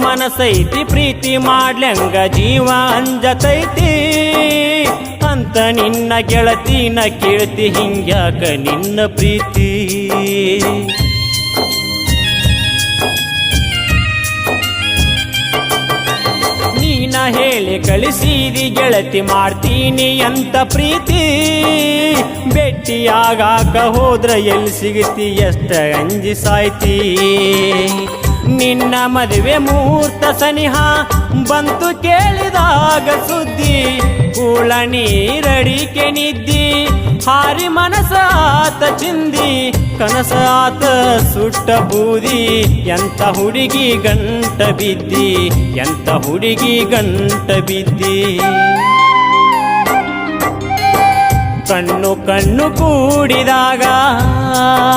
ಮನಸೈತಿ ಪ್ರೀತಿ ಮಾಡ್ಲಂಗ ಜೀವ ಅಂಜತೈತಿ ಅಂತ ನಿನ್ನ ಗೆಳತಿನ ಕೇಳ್ತಿ ಹಿಂಗ್ಯಾಕ ನಿನ್ನ ಪ್ರೀತಿ ನೀನ ಹೇಳಿ ಕಳಿಸಿದಿ ಗೆಳತಿ ಮಾಡ್ತೀನಿ ಅಂತ ಪ್ರೀತಿ ಭೇಟಿಯಾಗಾಕ ಹೋದ್ರ ಎಲ್ಲಿ ಸಿಗತಿ ಎಷ್ಟ ಅಂಜಿ ಸಾಯ್ತಿ ನಿನ್ನ ಮದುವೆ ಮುಹೂರ್ತ ಸನಿಹ ಬಂತು ಕೇಳಿದಾಗ ಸುದ್ದಿ ಕೂಳ ನೀರಡಿಕೆ ನಿದ್ದಿ ಹಾರಿ ಮನಸ ಆತ ಚಿಂದಿ ಕನಸ ಆತ ಸುಟ್ಟ ಬೂದಿ ಎಂತ ಹುಡುಗಿ ಗಂಟ ಬಿದ್ದಿ ಎಂತ ಹುಡುಗಿ ಗಂಟ ಬಿದ್ದಿ ಕಣ್ಣು ಕಣ್ಣು ಕೂಡಿದಾಗ